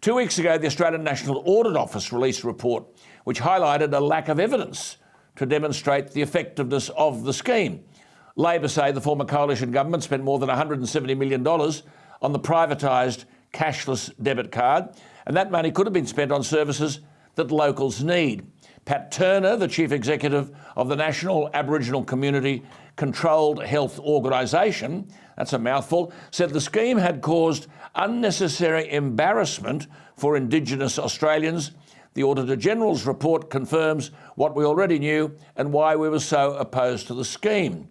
2 weeks ago, the Australian National Audit Office released a report which highlighted a lack of evidence to demonstrate the effectiveness of the scheme. Labor say the former coalition government spent more than $170 million on the privatised cashless debit card, and that money could have been spent on services that locals need. Pat Turner, the chief executive of the National Aboriginal Community Controlled Health Organisation, that's a mouthful, said the scheme had caused unnecessary embarrassment for Indigenous Australians. The Auditor-General's report confirms what we already knew and why we were so opposed to the scheme.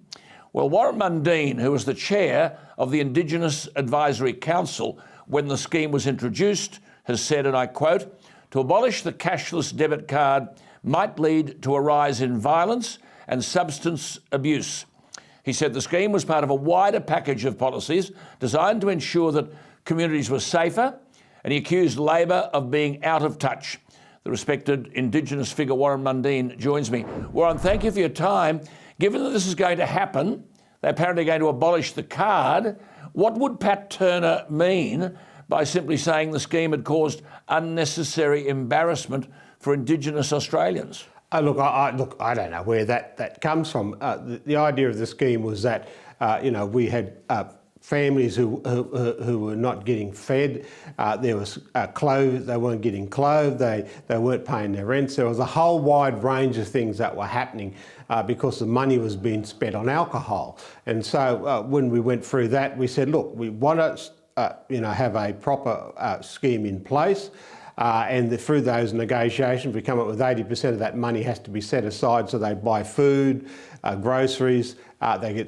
Well, Warren Mundine, who was the chair of the Indigenous Advisory Council when the scheme was introduced, has said, and I quote, "To abolish the cashless debit card might lead to a rise in violence and substance abuse." He said the scheme was part of a wider package of policies designed to ensure that communities were safer, and he accused Labor of being out of touch. The respected Indigenous figure Warren Mundine joins me. Warren, thank you for your time. Given that this is going to happen, they're apparently going to abolish the card, what would Pat Turner mean by simply saying the scheme had caused unnecessary embarrassment for Indigenous Australians? Look, I don't know where that comes from. The idea of the scheme was that we had families who were not getting fed. There was clothes; they weren't getting clothed. They weren't paying their rents. There was a whole wide range of things that were happening because the money was being spent on alcohol. And so when we went through that, we said, look, we want to have a proper scheme in place. And through those negotiations, we come up with 80% of that money has to be set aside so they buy food, groceries, they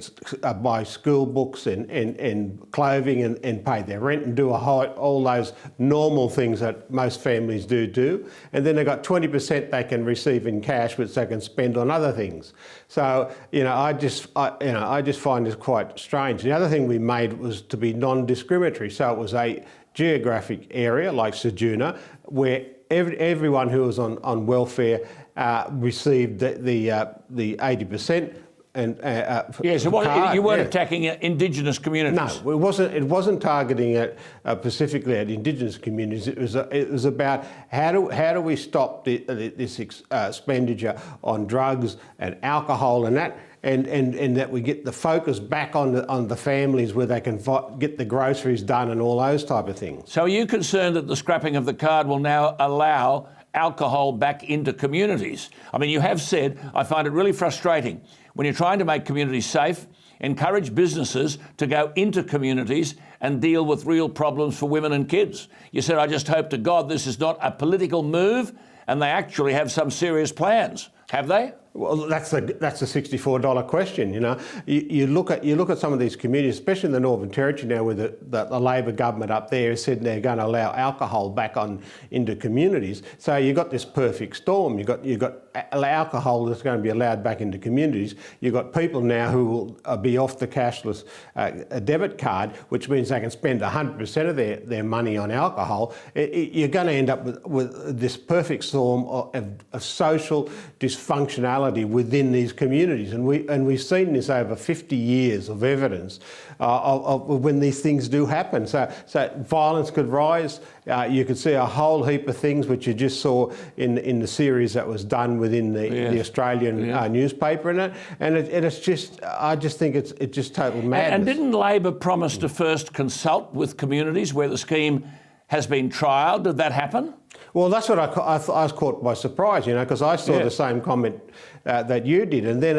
buy school books and clothing and pay their rent and do all those normal things that most families do. And then they've got 20% they can receive in cash, which they can spend on other things. So, I just find this quite strange. The other thing we made was to be non-discriminatory. So it was a geographic area like Ceduna, where everyone who was on welfare received the 80%. Yes, you weren't attacking Indigenous communities. No, it wasn't targeting it specifically at Indigenous communities. It was about how do we stop this expenditure on drugs and alcohol and that. And that we get the focus back on the families where they can get the groceries done and all those type of things. So are you concerned that the scrapping of the card will now allow alcohol back into communities? I mean, you have said, I find it really frustrating when you're trying to make communities safe, encourage businesses to go into communities and deal with real problems for women and kids. You said, I just hope to God this is not a political move and they actually have some serious plans. Have they? Well, that's the $64 question. You look at some of these communities, especially in the Northern Territory now, where the Labor government up there has said they're going to allow alcohol back into communities. So you've got this perfect storm. You've got alcohol that's going to be allowed back into communities. You've got people now who will be off the cashless debit card, which means they can spend 100% of their money on alcohol. You're going to end up with this perfect storm of social dysfunctionality within these communities, and we've seen this over 50 years of evidence of when these things do happen. So violence could rise. You could see a whole heap of things which you just saw in the series that was done within the Australian newspaper, and it's just, I just think it's just total madness. And didn't Labor promise to first consult with communities where the scheme has been trialled? Did that happen? Well, that's what I was caught by surprise, because I saw the same comment that you did, and then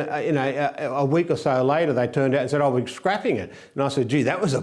a week or so later they turned out and said, "Oh, we're scrapping it," and I said, "Gee, that was a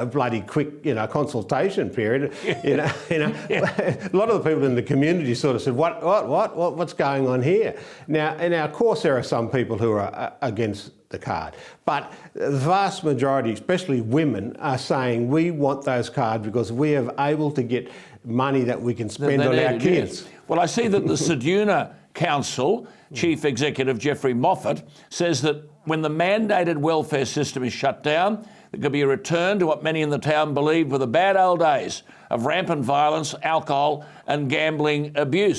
bloody quick consultation period." A lot of the people in the community sort of said, "What's going on here?" Now, of course, there are some people who are against the card, but the vast majority, especially women, are saying we want those cards because we are able to get money that we can spend on our kids. Yes. Well, I see that the Ceduna Council Chief Executive Geoffrey Moffat says that when the mandated welfare system is shut down, there could be a return to what many in the town believed were the bad old days of rampant violence, alcohol and gambling abuse.